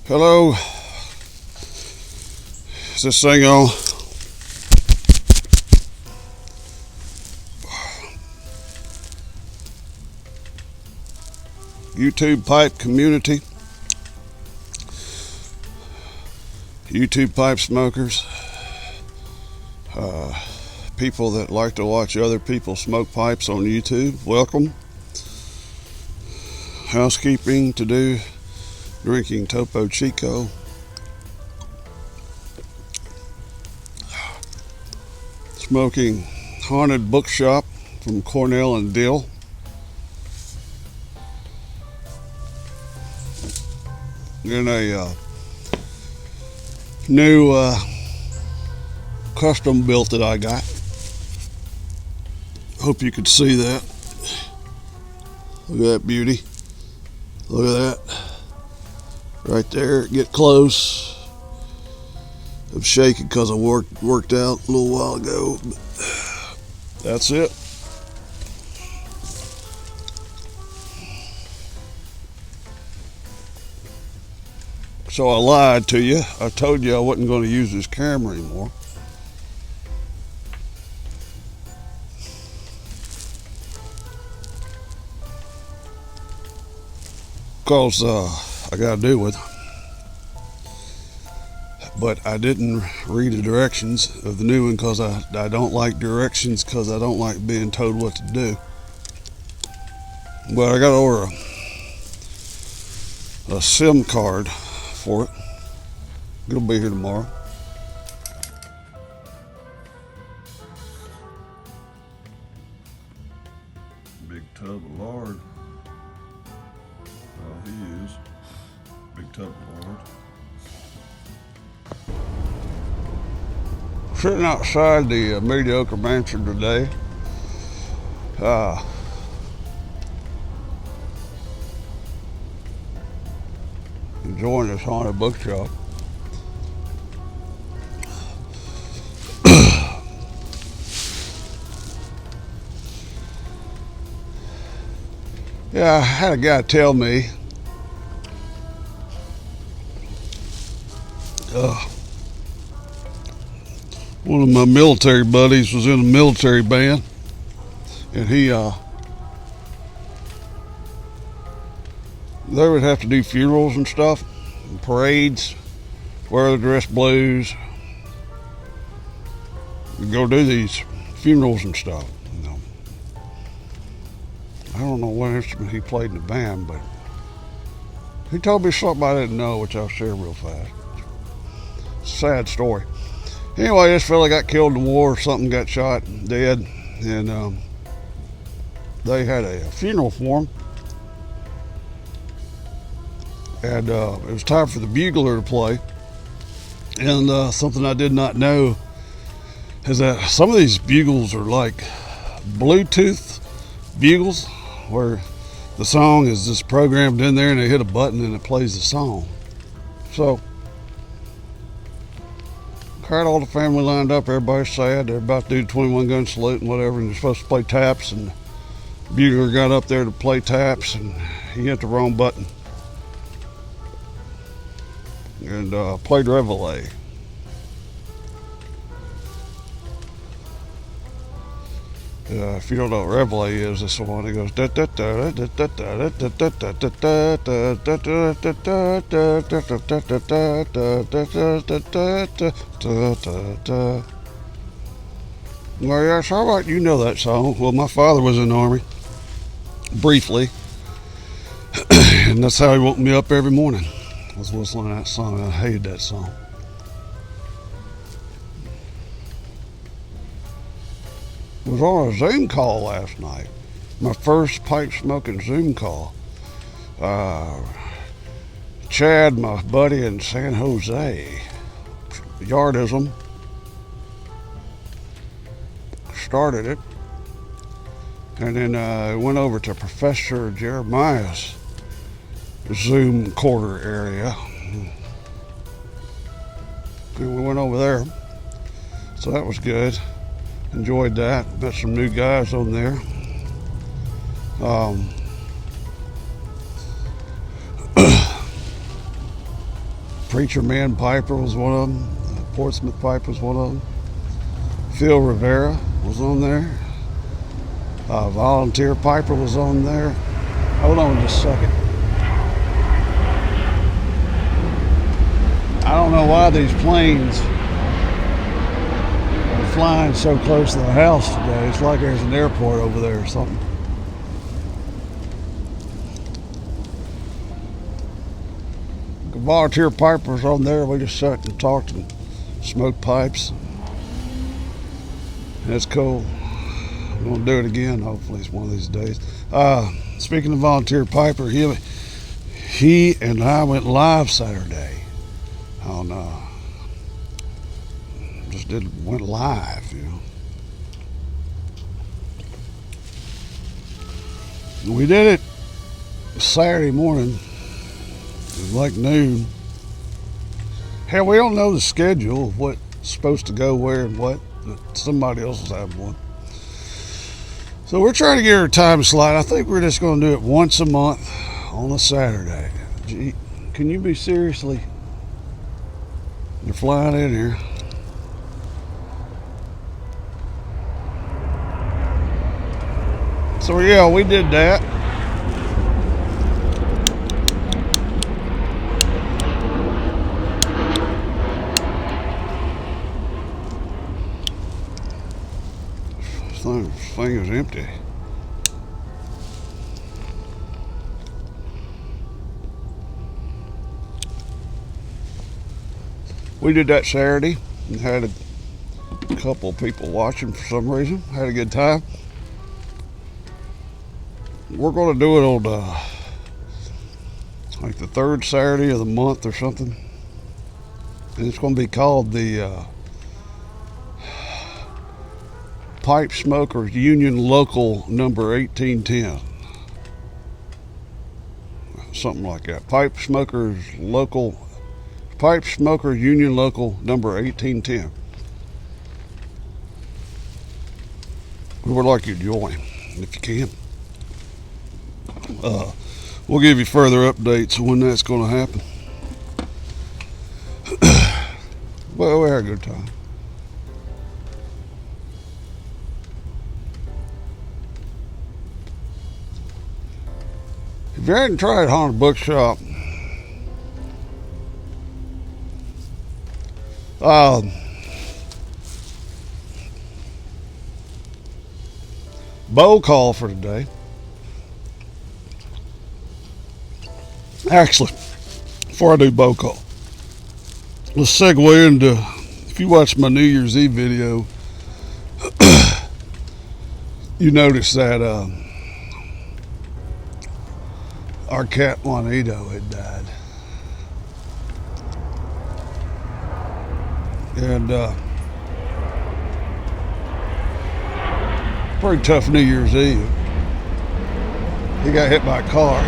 Hello. Is this thing on? YouTube pipe community. YouTube pipe smokers. People that like to watch other people smoke pipes on YouTube. Welcome. Housekeeping to do. Drinking Topo Chico. Smoking Haunted Bookshop from Cornell and Dill. In a new custom built that I got. Hope you could see that. Look at that beauty. Look at that. Right there, get close. I'm shaking because I worked out a little while ago. That's it. So I lied to you. I told you I wasn't going to use this camera anymore. Because I got to do with it. But I didn't read the directions of the new one because I don't like directions because I don't like being told what to do. But I got to order a SIM card for it. It'll be here tomorrow. Big tub of lard. Well, he is. Big tub of lard. Sitting outside the mediocre mansion today. Enjoying this haunted bookshop. Yeah, I had a guy tell me one of my military buddies was in a military band, and they would have to do funerals and stuff, and parades, wear the dress blues, and go do these funerals and stuff. You know. I don't know what instrument he played in the band, but he told me something I didn't know, which I'll share real fast. It's a sad story. Anyway, this fella got killed in the war, something got shot, dead, and they had a funeral for him. And it was time for the bugler to play. And something I did not know is that some of these bugles are like Bluetooth bugles, where the song is just programmed in there and they hit a button and it plays the song. So, had all the family lined up, everybody's sad, they're about to do the 21 gun salute and whatever, and they're supposed to play taps, and the bugler got up there to play taps and he hit the wrong button and played Reveille. If you don't know what Reveille is, this one it goes da da da da da da da da da da da. Well, yes, all right, you know that song. Well, my father was in the Army, briefly, and that's how he woke me up every morning. I was listening to that song. I hated that song. Was on a Zoom call last night. My first pipe smoking Zoom call. Chad, my buddy in San Jose, Yardism, started it. And then I went over to Professor Jeremiah's Zoom quarter area. And we went over there. So that was good. Enjoyed that. Met some new guys on there. Preacher Man Piper was one of them. Portsmouth Piper was one of them. Phil Rivera was on there. Volunteer Piper was on there. Hold on just a second. I don't know why these planes are flying so close to the house today. It's like there's an airport over there or something. The volunteer pipers on there. We just sat and talked and smoked pipes. That's cool. I'm gonna do it again. Hopefully, it's one of these days. Speaking of volunteer piper, he and I went live Saturday on went live, you know. We did it Saturday morning. It was like noon. Hell, we don't know the schedule of what's supposed to go where and what. Somebody else is having one. So we're trying to get our time slot. I think we're just going to do it once a month on a Saturday. Gee, can you be seriously? They're flying in here. So yeah, we did that. This thing is empty. We did that Saturday and had a couple of people watching for some reason. Had a good time. We're going to do it on like the third Saturday of the month or something. And it's going to be called the Pipe Smokers Union Local number 1810. Something like that. Pipe Smokers Union Local number 1810. We would like you to join if you can. We'll give you further updates on when that's going to happen. Well, we had a good time. If you hadn't tried Haunted Bookshop, bowl call for today. Actually, before I do bowl call, let's segue into, if you watched my New Year's Eve video, you noticed that our cat Juanito had died. And pretty tough New Year's Eve. He got hit by a car.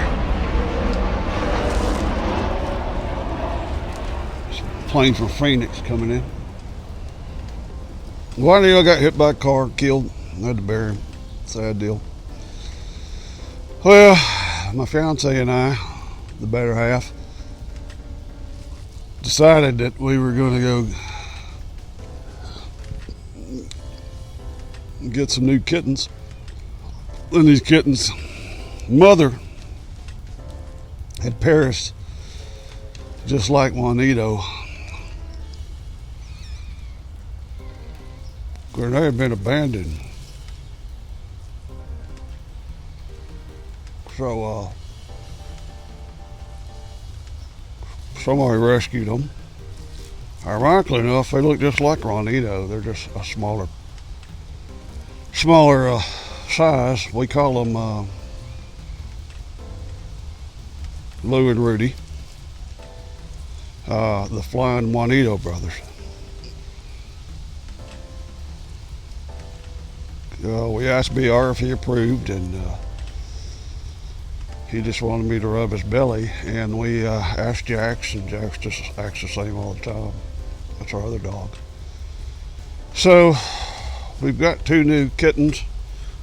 Plane from Phoenix coming in. Juanito got hit by a car, killed. I had to bury him. Sad deal. Well, my fiance and I, the better half, decided that we were going to go get some new kittens. And these kittens' mother had perished just like Juanito. They had been abandoned. So somebody rescued them. Ironically enough, they look just like Juanito. They're just a smaller size. We call them Lou and Rudy, the Flying Juanito brothers. We asked BR if he approved, and he just wanted me to rub his belly, and we asked Jax, and Jax just acts the same all the time. That's our other dog. So we've got two new kittens.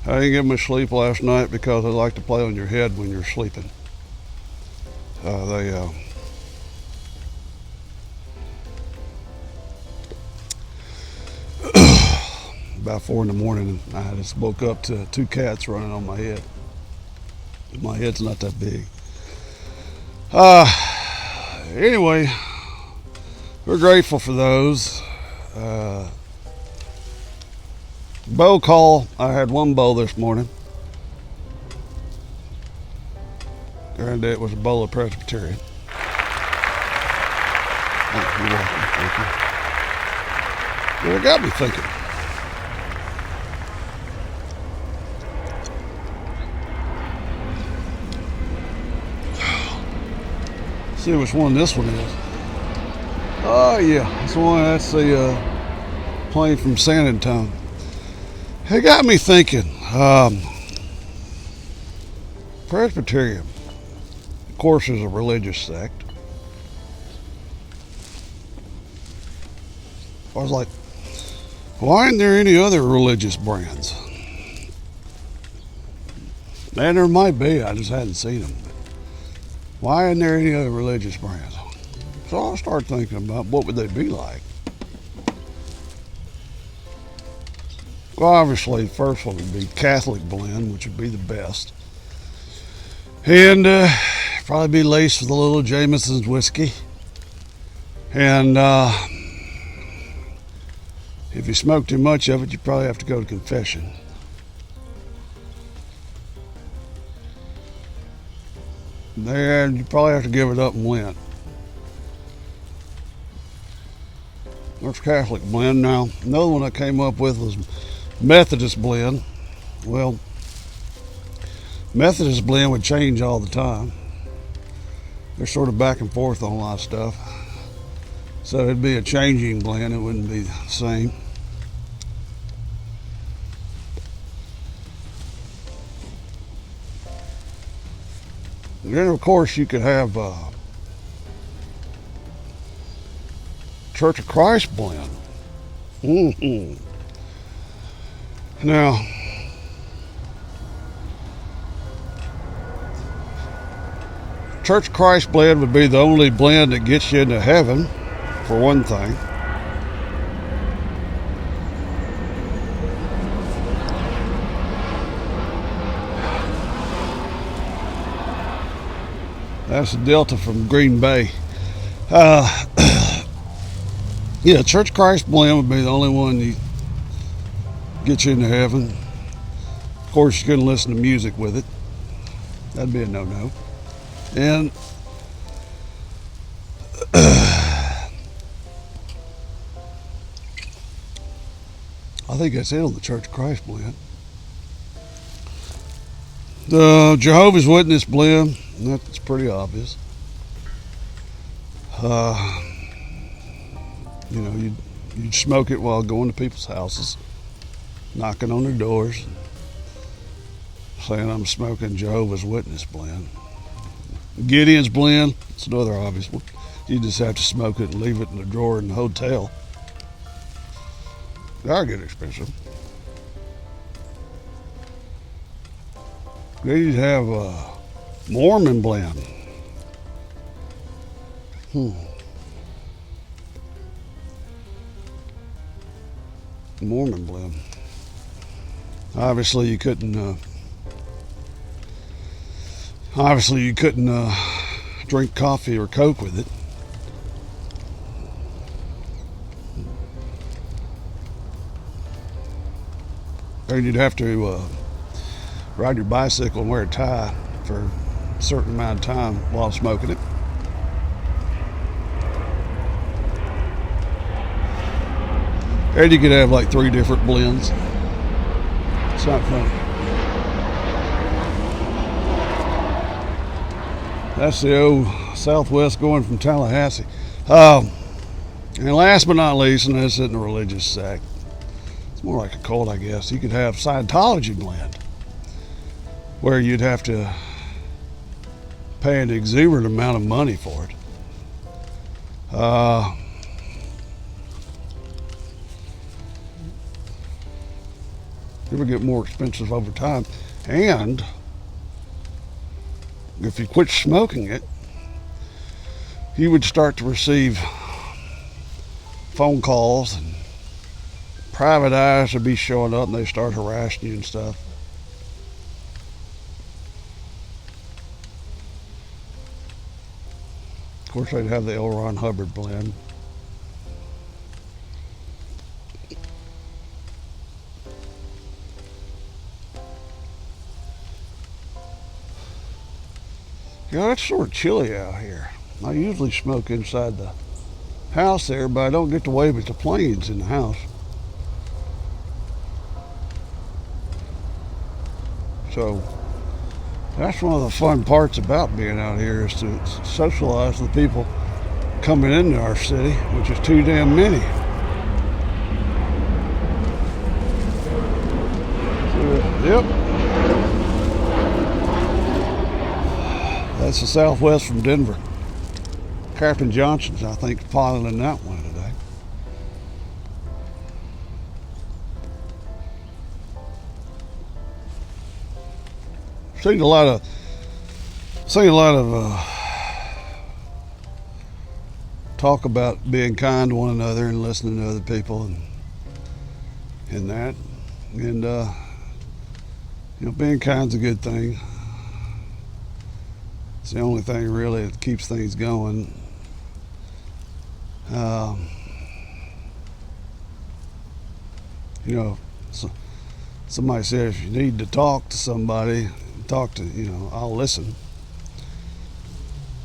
I didn't give them a sleep last night because they like to play on your head when you're sleeping. about 4 in the morning, and I just woke up to 2 cats running on my head. My head's not that big. Anyway, we're grateful for those. Bow call. I had 1 bow this morning, and it was a bowl of Presbyterian. Oh, you're welcome. Thank you. Well, it got me thinking. See which one this one is. Oh yeah, this one. That's the plane from San Antonio. It got me thinking. Presbyterian, of course, is a religious sect. I was like, why aren't there any other religious brands? And there might be, I just hadn't seen them. Why aren't there any other religious brands? So I started thinking about what would they be like. Well, obviously, the first one would be Catholic blend, which would be the best. And probably be laced with a little Jameson's whiskey. And if you smoke too much of it, you probably have to go to confession. Then you probably have to give it up and Lent. There's Catholic blend. Now, another one I came up with was Methodist blend. Well, Methodist blend would change all the time. They're sort of back and forth on a lot of stuff. So it'd be a changing blend. It wouldn't be the same. And then, of course, you could have Church of Christ blend. Now, Church of Christ blend would be the only blend that gets you into heaven, for one thing. That's the Delta from Green Bay. Yeah, Church of Christ blend would be the only one that gets you into heaven. Of course, you couldn't listen to music with it. That'd be a no-no. And I think that's it on the Church of Christ blend. The Jehovah's Witness blend, that's pretty obvious. You know, you'd smoke it while going to people's houses, knocking on their doors, saying I'm smoking Jehovah's Witness blend. Gideon's blend, it's another obvious one. You just have to smoke it and leave it in the drawer in the hotel. That'll get expensive. Then you'd have a Mormon blend. Mormon blend. Obviously, you couldn't. Drink coffee or Coke with it. And you'd have to ride your bicycle and wear a tie for a certain amount of time while smoking it. And you could have like 3 different blends. It's not funny. That's the old Southwest going from Tallahassee. And last but not least, and this isn't a religious sect, it's more like a cult, I guess. You could have Scientology blend, where you'd have to pay an exuberant amount of money for it. It would get more expensive over time, and if you quit smoking it, you would start to receive phone calls and private eyes would be showing up and they start harassing you and stuff. Of course, they'd have the L. Ron Hubbard blend. Yeah, it's sort of chilly out here. I usually smoke inside the house there, but I don't get to wave at the planes in the house. So that's one of the fun parts about being out here, is to socialize with people coming into our city, which is too damn many. Yep. That's the Southwest from Denver. Captain Johnson's, I think, piloting that one today. Seen a lot of talk about being kind to one another and listening to other people and that, and being kind's a good thing. It's the only thing really that keeps things going. Somebody said if you need to talk to somebody, I'll listen.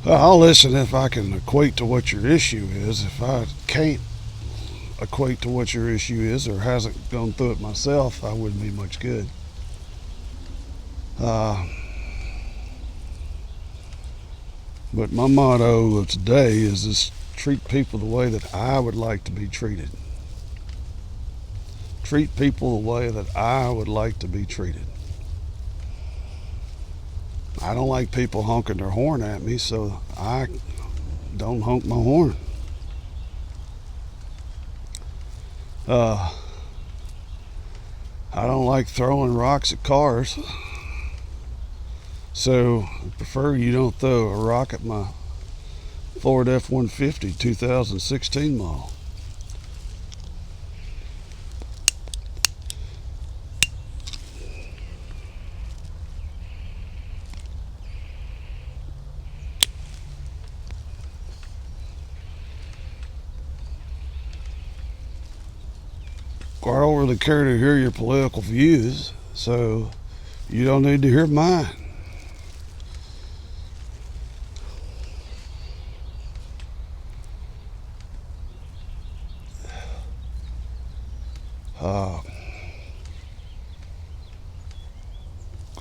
I'll listen if I can equate to what your issue is. If I can't equate to what your issue is, or hasn't gone through it myself, I wouldn't be much good. But my motto of today is just treat people the way that I would like to be treated. Treat people the way that I would like to be treated. I don't like people honking their horn at me, so I don't honk my horn. I don't like throwing rocks at cars, so I prefer you don't throw a rock at my Ford F-150 2016 model. I don't really care to hear your political views, so you don't need to hear mine. I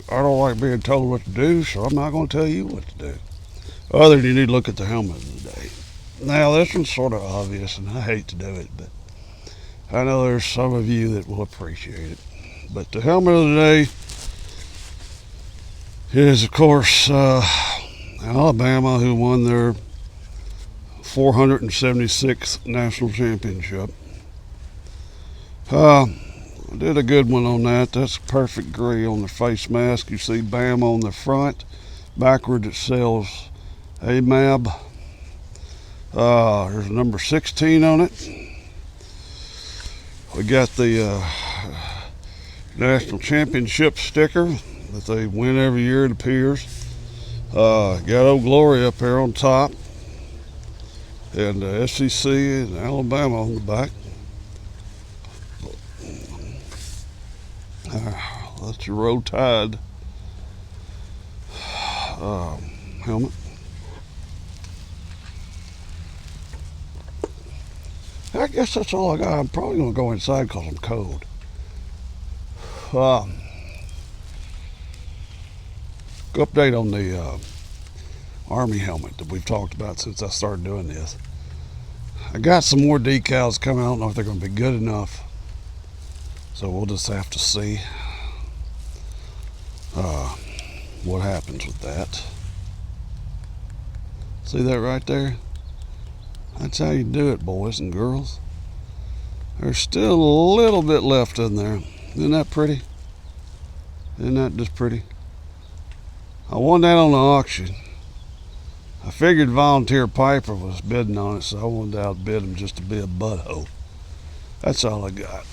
don't like being told what to do, so I'm not going to tell you what to do. Other than you need to look at the helmet of the day. Now, this one's sort of obvious, and I hate to do it, but I know there's some of you that will appreciate it. But the helmet of the day is, of course, Alabama, who won their 476th national championship. Did a good one on that. That's perfect gray on the face mask. You see BAM on the front. Backward it says AMAB. There's number 16 on it. We got the national championship sticker that they win every year, it appears. Got Old Glory up here on top, and SEC and Alabama on the back. That's your Roll Tide helmet. I guess that's all I got. I'm probably going to go inside because I'm cold. Update on the Army helmet that we've talked about since I started doing this. I got some more decals coming. I don't know if they're going to be good enough, so we'll just have to see what happens with that. See that right there? That's how you do it, boys and girls. There's still a little bit left in there. Isn't that pretty? Isn't that just pretty? I won that on the auction. I figured Volunteer Piper was bidding on it, so I wanted to outbid him just to be a butthole. That's all I got.